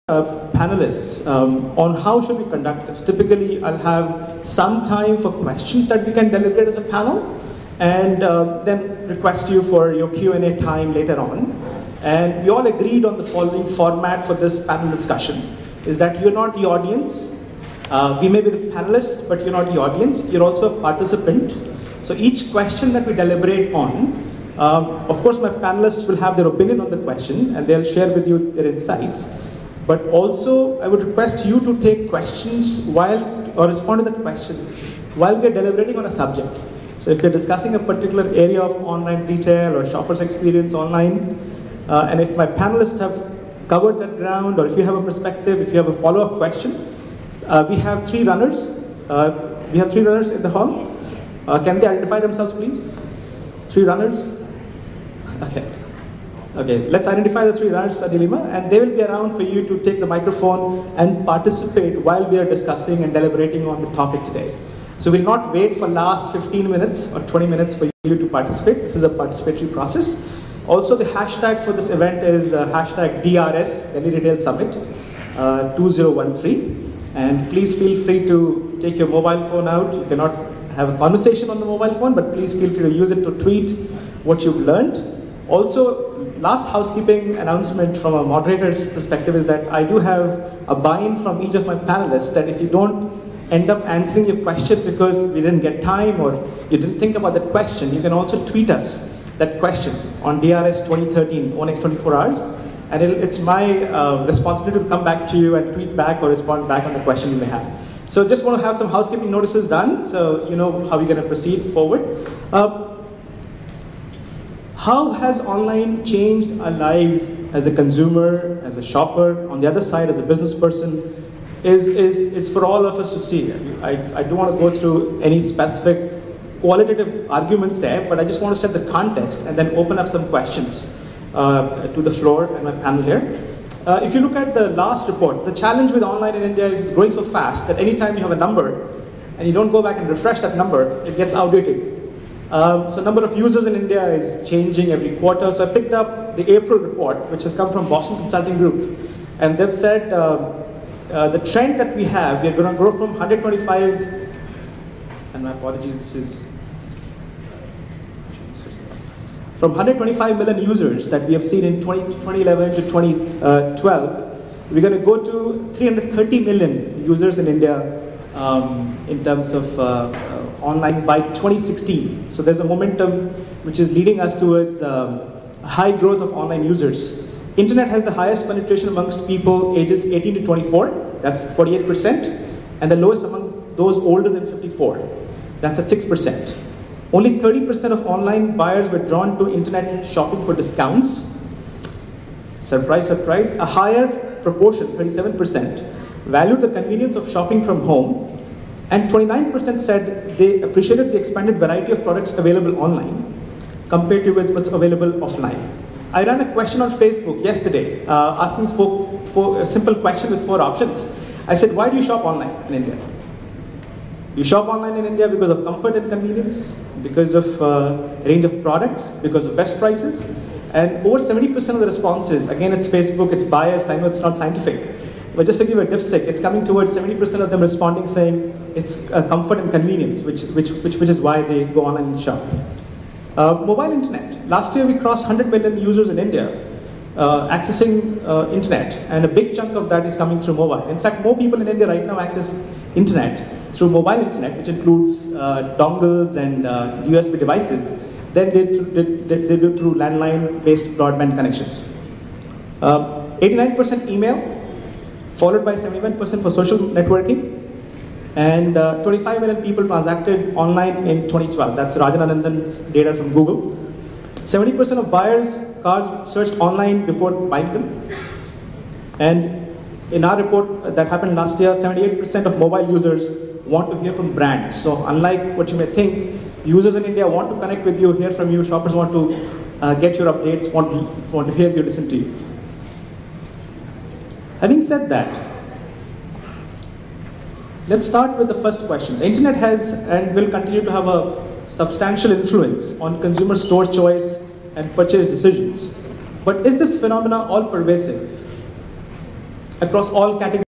panelists on how should we conduct this. Typically, I'll have some time for questions that we can deliberate as a panel, and then request you for your Q&A time later on. And we all agreed on the following format for this panel discussion, is that you're not the audience. We may be the panelists, but you're not the audience. You're also a participant. So each question that we deliberate on, of course my panelists will have their opinion on the question and they'll share with you their insights. But also I would request you to take questions or respond to the question while we're deliberating on a subject. So if you're discussing a particular area of online retail or shopper's experience online, and if my panelists have covered that ground, or if you have a perspective, if you have a follow-up question, we have three runners. We have three runners in the hall. Can they identify themselves, please? Three runners? Okay. Okay, let's identify the three runners, Adilima, and they will be around for you to take the microphone and participate while we are discussing and deliberating on the topic today. So we'll not wait for last 15 minutes or 20 minutes for you to participate. This is a participatory process. Also, the hashtag for this event is hashtag DRS, Delhi Retail Summit 2013. And please feel free to take your mobile phone out. You cannot have a conversation on the mobile phone, but please feel free to use it to tweet what you've learned. Also, last housekeeping announcement from a moderator's perspective is that I do have a buy-in from each of my panelists that if you don't end up answering your question because we didn't get time or you didn't think about that question, you can also tweet us that question on DRS 2013, on next 24 hours. And it's my responsibility to come back to you and tweet back or respond back on the question you may have. So just want to have some housekeeping notices done so you know how we're going to proceed forward. How has online changed our lives as a consumer, as a shopper, on the other side as a business person, is for all of us to see. I don't want to go through any specific qualitative arguments there, but I just want to set the context and then open up some questions to the floor and my panel here. If you look at the last report, the challenge with online in India is it's growing so fast that anytime you have a number and you don't go back and refresh that number, it gets outdated. So number of users in India is changing every quarter. So I picked up the April report, which has come from Boston Consulting Group. And they've said the trend that we have, we're going to grow from 125, and my apologies, this is, from 125 million users that we have seen in 2011 to 2012, we're going to go to 330 million users in India in terms of online by 2016. So there's a momentum which is leading us towards high growth of online users. Internet has the highest penetration amongst people ages 18 to 24, that's 48%, and the lowest among those older than 54, that's at 6%. Only 30% of online buyers were drawn to internet shopping for discounts. Surprise, surprise. A higher proportion, 37%, valued the convenience of shopping from home, and 29% said they appreciated the expanded variety of products available online compared to what's available offline. I ran a question on Facebook yesterday asking for a simple question with 4 options. I said, why do you shop online in India? You shop online in India because of comfort and convenience, because of range of products, because of best prices, and over 70% of the responses, again it's Facebook, it's biased, I know it's not scientific, but just to give a dipstick, it's coming towards 70% of them responding saying it's comfort and convenience, which is why they go online and shop. Mobile internet. Last year we crossed 100 million users in India accessing internet, and a big chunk of that is coming through mobile. In fact, more people in India right now access internet through mobile internet, which includes dongles and USB devices, than they do through landline-based broadband connections. 89% email, followed by 71% for social networking, and 25 million people transacted online in 2012. That's Rajan Anandan's data from Google. 70% of buyers' cars searched online before buying them. And in our report that happened last year, 78% of mobile users want to hear from brands. So unlike what you may think, users in India want to connect with you, hear from you, shoppers want to get your updates, want to hear you, listen to you. Having said that, let's start with the first question. The internet has and will continue to have a substantial influence on consumer store choice and purchase decisions. But is this phenomena all pervasive? across all categories.